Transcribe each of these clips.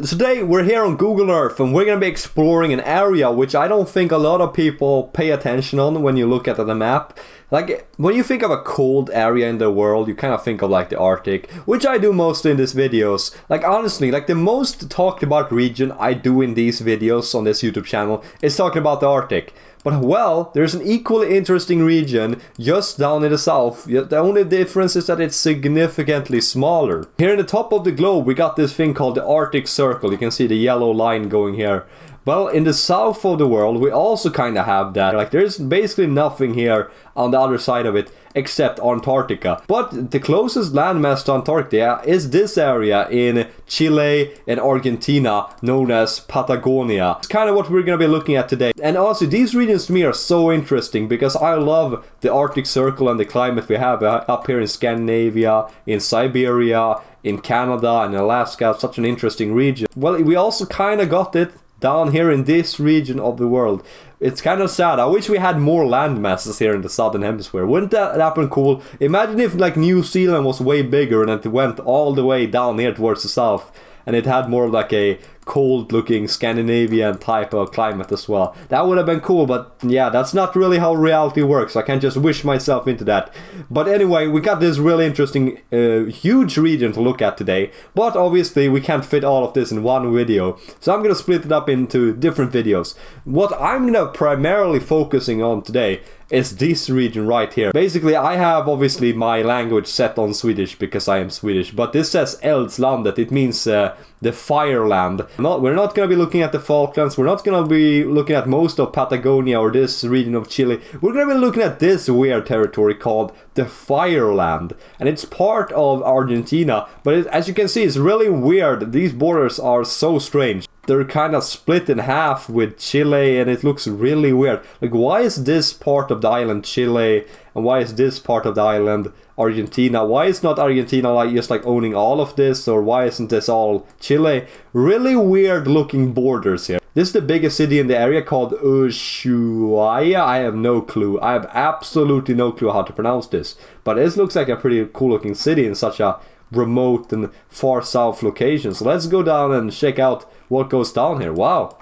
Today we're here on Google Earth and we're going to be exploring an area which I don't think a lot of people pay attention on when you look at the map. Like, when you think of a cold area in the world, you kind of think of like the Arctic, which I do mostly in these videos. Like, honestly, like the most talked about region I do in these videos on this YouTube channel is talking about the Arctic. But well, there's an equally interesting region just down in the south. The only difference is that it's significantly smaller. Here in the top of the globe we got this thing called the Arctic Circle. You can see the yellow line going here. Well, in the south of the world we also kind of have that. Like, there's basically nothing here on the other side of it except Antarctica. But the closest landmass to Antarctica is this area in Chile and Argentina, known as Patagonia. It's kind of what we're going to be looking at today. And also, these regions to me are so interesting because I love the Arctic Circle and the climate we have up here in Scandinavia, in Siberia, in Canada and Alaska. Such an interesting region. Well, we also kind of got it down here in this region of the world. It's kind of sad. I wish we had more land masses here in the southern hemisphere. Wouldn't that have been cool? Imagine if like New Zealand was way bigger and it went all the way down here towards the south and it had more of like a cold looking Scandinavian type of climate as well. That would have been cool, but yeah, that's not really how reality works. I can't just wish myself into that. But anyway, we got this really interesting huge region to look at today, but obviously we can't fit all of this in one video, so I'm gonna split it up into different videos. What I'm gonna primarily focusing on today is this region right here. Basically, I have obviously my language set on Swedish because I am Swedish, but this says Eldslandet. It means the Fireland. We're not going to be looking at the Falklands. We're not going to be looking at most of Patagonia or this region of Chile. We're going to be looking at this weird territory called the Fireland, and it's part of Argentina, but as you can see, it's really weird. These borders are so strange. They're kind of split in half with Chile and it looks really weird. Like, why is this part of the island Chile and why is this part of the island Argentina? Why is not Argentina like just like owning all of this, or why isn't this all Chile? Really weird looking borders here. This is the biggest city in the area called Ushuaia. I have no clue. I have absolutely no clue how to pronounce this. But this looks like a pretty cool looking city in such a remote and far south location. So let's go down and check out what goes down here. Wow,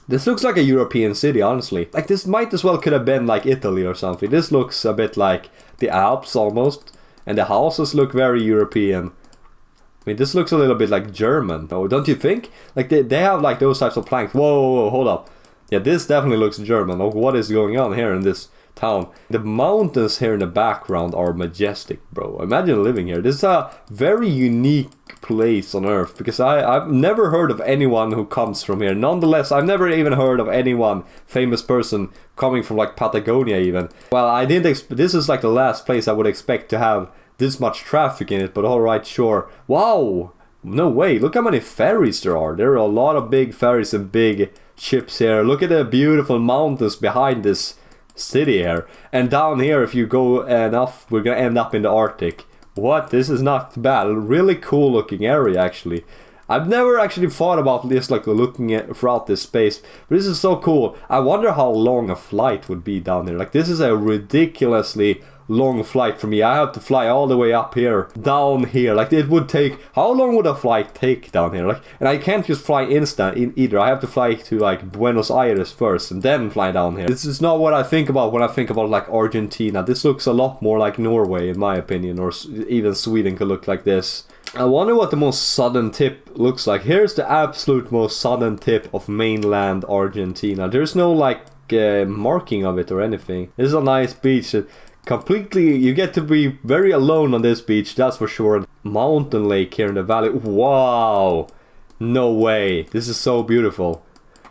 this looks like a European city, honestly. Like, this might as well could have been like Italy or something. This looks a bit like the Alps almost, and the houses look very European. I mean, this looks a little bit like German, though, don't you think? Like, they have like those types of planks. Whoa, hold up. Yeah, this definitely looks German. Like, what is going on here in this town? The mountains here in the background are majestic, bro. Imagine living here. This is a very unique place on Earth because I've never heard of anyone who comes from here. Nonetheless, I've never even heard of anyone famous person coming from like Patagonia even. Well, I didn't this is like the last place I would expect to have this much traffic in it, but alright, sure. Wow, no way, look how many ferries there are. There are a lot of big ferries and big ships here. Look at the beautiful mountains behind this city here, and down here if you go enough we're gonna end up in the Arctic. What? This is not bad. Really cool looking area actually. I've never actually thought about this, like looking at throughout this space, but this is so cool. I wonder how long a flight would be down there. Like, this is a ridiculously long flight for me. I have to fly all the way up here, down here. Like, it would take, how long would a flight take down here? Like, and I can't just fly instant either. I have to fly to like Buenos Aires first and then fly down here. This is not what I think about when I think about like Argentina. This looks a lot more like Norway in my opinion, or even Sweden could look like this. I wonder what the most southern tip looks like. Here's the absolute most southern tip of mainland Argentina. There's no like marking of it or anything. This is a nice beach. Completely, you get to be very alone on this beach, that's for sure. Mountain lake here in the valley. Wow, no way. This is so beautiful.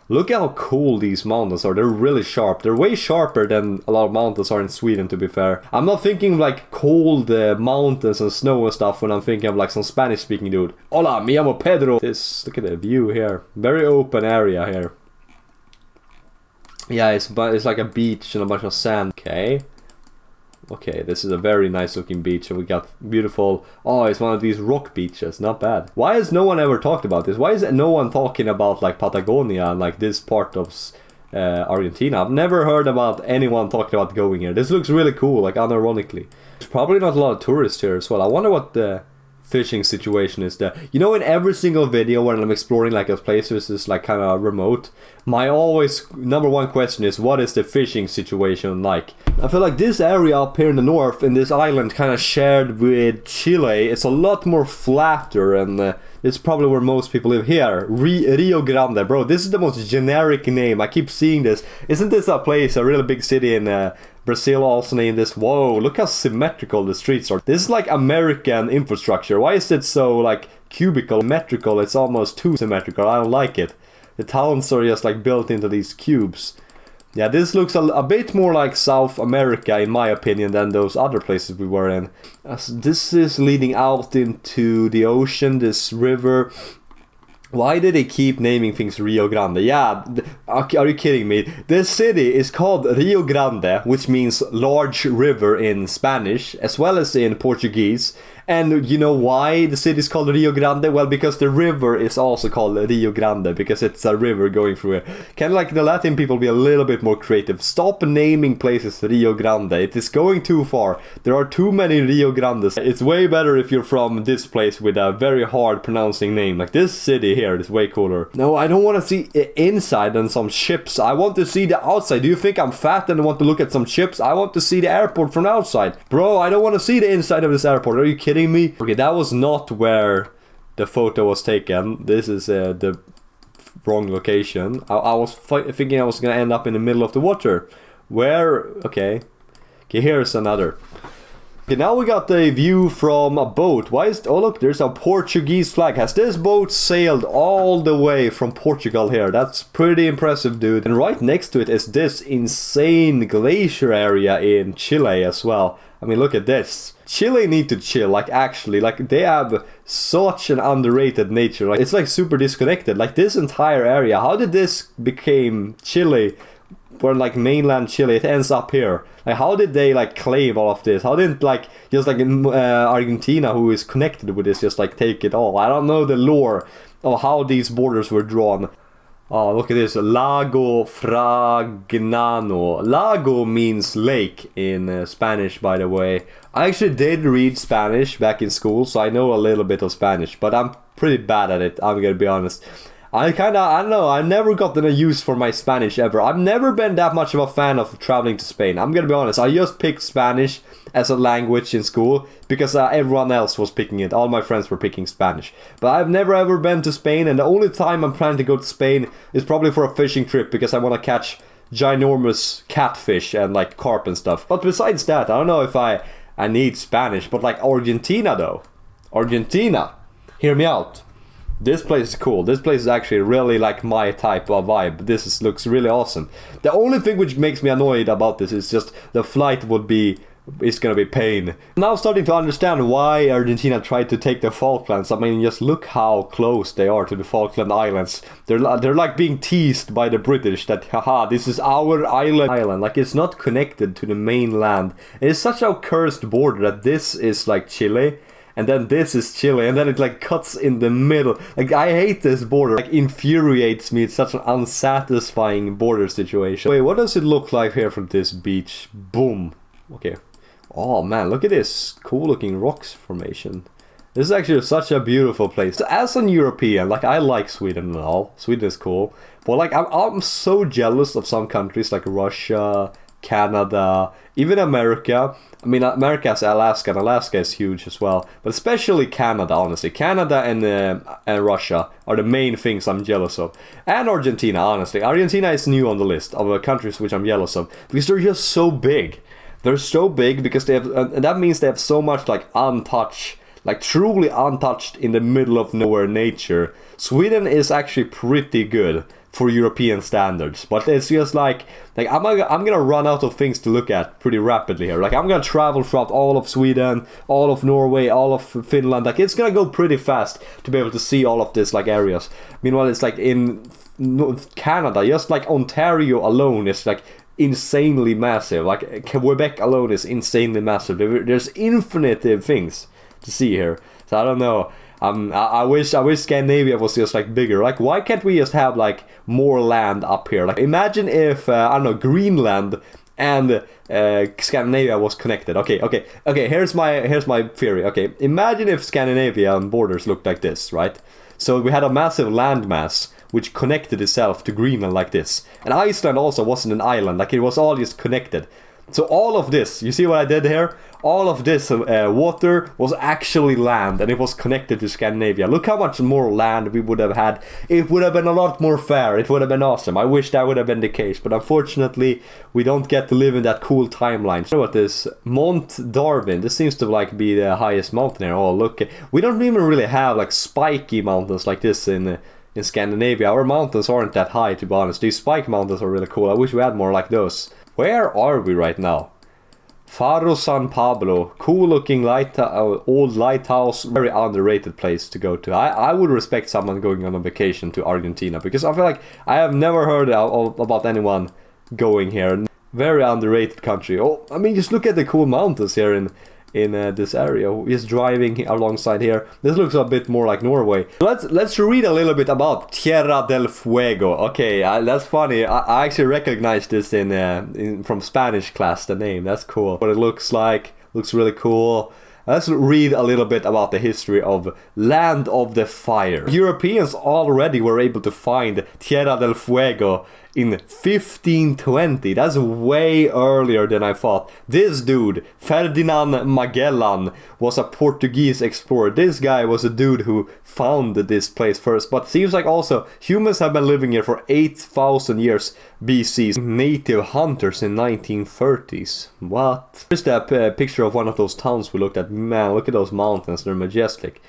Look how cool these mountains are. They're really sharp. They're way sharper than a lot of mountains are in Sweden, to be fair. I'm not thinking like cold mountains and snow and stuff when I'm thinking of like some Spanish speaking dude. Hola, me llamo Pedro. Look at the view here. Very open area here. Yeah, it's like a beach and a bunch of sand. Okay, this is a very nice looking beach, and we got beautiful, oh, it's one of these rock beaches, not bad. Why has no one ever talked about this? Why is no one talking about like Patagonia and like this part of Argentina? I've never heard about anyone talking about going here. This looks really cool, like unironically. There's probably not a lot of tourists here as well. I wonder what the fishing situation is there. You know, in every single video when I'm exploring like a place which is like kind of remote, my always number one question is, what is the fishing situation like? I feel like this area up here in the north, in this island kind of shared with Chile, it's a lot more flatter, and it's probably where most people live here. Rio Grande, bro, this is the most generic name. I keep seeing this. Isn't this a place, a really big city in Brazil also named this? Whoa, look how symmetrical the streets are. This is like American infrastructure. Why is it so like cubical, symmetrical? It's almost too symmetrical. I don't like it. The towns are just like built into these cubes. Yeah, this looks a bit more like South America in my opinion than those other places we were in. This is leading out into the ocean, this river. Why did they keep naming things Rio Grande? Yeah, are you kidding me? This city is called Rio Grande, which means large river in Spanish, as well as in Portuguese. And you know why the city is called Rio Grande? Well, because the river is also called Rio Grande, because it's a river going through it. Can like the Latin people be a little bit more creative? Stop naming places Rio Grande. It is going too far. There are too many Rio Grandes. It's way better if you're from this place with a very hard pronouncing name. Like this city here is way cooler. No, I don't want to see inside and some ships. I want to see the outside. Do you think I'm fat and want to look at some ships? I want to see the airport from outside. Bro, I don't want to see the inside of this airport. Are you kidding me? Okay, that was not where the photo was taken. This is the wrong location. I was thinking I was gonna end up in the middle of the water. Where? Okay, here's another. Okay, now we got the view from a boat. Why is... Oh look, there's a Portuguese flag. Has this boat sailed all the way from Portugal here? That's pretty impressive, dude. And right next to it is this insane glacier area in Chile as well. I mean, look at this. Chile need to chill, like actually, like they have such an underrated nature. Like it's like super disconnected. Like this entire area, how did this became Chile? Where like mainland Chile, it ends up here. Like how did they like claim all of this? How didn't like just like Argentina, who is connected with this, just like take it all? I don't know the lore of how these borders were drawn. Oh, look at this. Lago Fragnano. Lago means lake in Spanish, by the way. I actually did read Spanish back in school, so I know a little bit of Spanish, but I'm pretty bad at it, I'm gonna be honest. I don't know, I never gotten a use for my Spanish ever. I've never been that much of a fan of traveling to Spain. I'm gonna be honest, I just picked Spanish as a language in school because everyone else was picking it. All my friends were picking Spanish. But I've never ever been to Spain, and the only time I'm planning to go to Spain is probably for a fishing trip because I want to catch ginormous catfish and like carp and stuff. But besides that, I don't know if I need Spanish. But like Argentina though. Argentina, hear me out. This place is cool. This place is actually really like my type of vibe. Looks really awesome. The only thing which makes me annoyed about this is just the flight it's gonna be pain. Now I'm starting to understand why Argentina tried to take the Falklands. I mean, just look how close they are to the Falkland Islands. They're like being teased by the British that, haha, this is our island. Like it's not connected to the mainland. It's such a cursed border that this is like Chile. And then this is Chile, and then it like cuts in the middle. Like I hate this border. Like infuriates me. It's such an unsatisfying border situation. Wait, what does it look like here from this beach? Boom. Okay. Oh man, look at this cool looking rocks formation. This is actually such a beautiful place. As an European, like I like Sweden and all. Sweden is cool. But like I'm so jealous of some countries like Russia, Canada, even America. I mean, America has Alaska, and Alaska is huge as well. But especially Canada, honestly. Canada and Russia are the main things I'm jealous of. And Argentina, honestly. Argentina is new on the list of countries which I'm jealous of. Because they're just so big. They're so big because they have... and that means they have so much, like, untouched... like, truly untouched in the middle of nowhere nature. Sweden is actually pretty good for European standards, but it's just like I'm gonna run out of things to look at pretty rapidly here. Like I'm gonna travel throughout all of Sweden, all of Norway, all of Finland. Like it's gonna go pretty fast to be able to see all of this like areas. Meanwhile, it's like in Canada, just like Ontario alone is like insanely massive. Like Quebec alone is insanely massive. There's infinite things to see here. So I don't know. I wish Scandinavia was just like bigger. Like why can't we just have like more land up here? Like imagine if I don't know, Greenland and Scandinavia was connected. Okay. Here's my theory. Okay, imagine if Scandinavia and borders looked like this, right? So we had a massive landmass which connected itself to Greenland like this, and Iceland also wasn't an island. Like, it was all just connected. So all of this, you see what I did here? All of this water was actually land, and it was connected to Scandinavia. Look how much more land we would have had. It would have been a lot more fair. It would have been awesome. I wish that would have been the case, but unfortunately, we don't get to live in that cool timeline. You know what this? Mount Darwin. This seems to like be the highest mountain here. Oh, look. We don't even really have like spiky mountains like this in Scandinavia. Our mountains aren't that high, to be honest. These spike mountains are really cool. I wish we had more like those. Where are we right now? Faro San Pablo. Cool looking old lighthouse. Very underrated place to go to. I would respect someone going on a vacation to Argentina, because I feel like I have never heard about anyone going here. Very underrated country. Oh, I mean, just look at the cool mountains here in this area. Just driving alongside here. This looks a bit more like Norway. Let's read a little bit about Tierra del Fuego. Okay, that's funny. I actually recognize this from Spanish class, the name. That's cool. What it looks like. Looks really cool. Let's read a little bit about the history of Land of the Fire. Europeans already were able to find Tierra del Fuego in 1520. That's way earlier than I thought. This dude, Ferdinand Magellan, was a Portuguese explorer. This guy was a dude who found this place first. But seems like also humans have been living here for 8,000 years BC. Native hunters in 1930s. What? Here's that picture of one of those towns we looked at. Man, look at those mountains. They're majestic.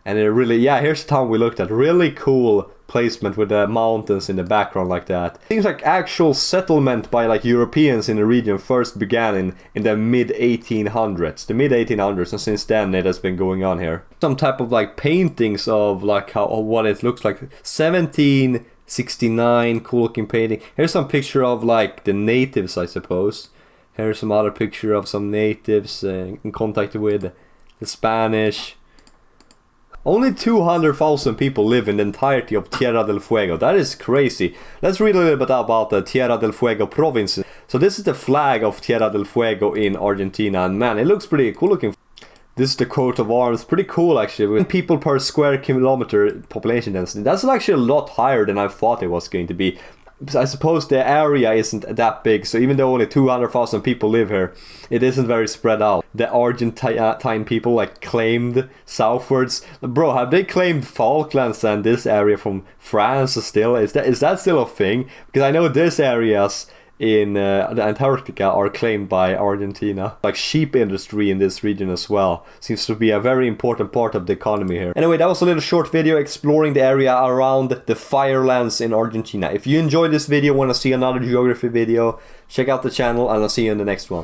And it really, yeah, here's the town we looked at. Really cool placement with the mountains in the background like that. Seems like actual settlement by like Europeans in the region first began in the mid 1800s. The mid 1800s, and since then it has been going on here. Some type of like paintings of like what it looks like. 1769, cool looking painting. Here's some picture of like the natives, I suppose. Here's some other picture of some natives in contact with the Spanish. Only 200,000 people live in the entirety of Tierra del Fuego. That is crazy. Let's read a little bit about the Tierra del Fuego province. So this is the flag of Tierra del Fuego in Argentina. And man, it looks pretty cool looking. This is the coat of arms. Pretty cool actually. With people per square kilometer population density. That's actually a lot higher than I thought it was going to be. I suppose the area isn't that big, so even though only 200,000 people live here, it isn't very spread out. The Argentine people like claimed southwards. Bro, have they claimed Falklands and this area from France still? Is that still a thing? Because I know this areas in the Antarctica are claimed by Argentina. Like sheep industry in this region as well seems to be a very important part of the economy here. Anyway, that was a little short video exploring the area around the firelands in Argentina. If you enjoyed this video, want to see another geography video, check out the channel and I'll see you in the next one.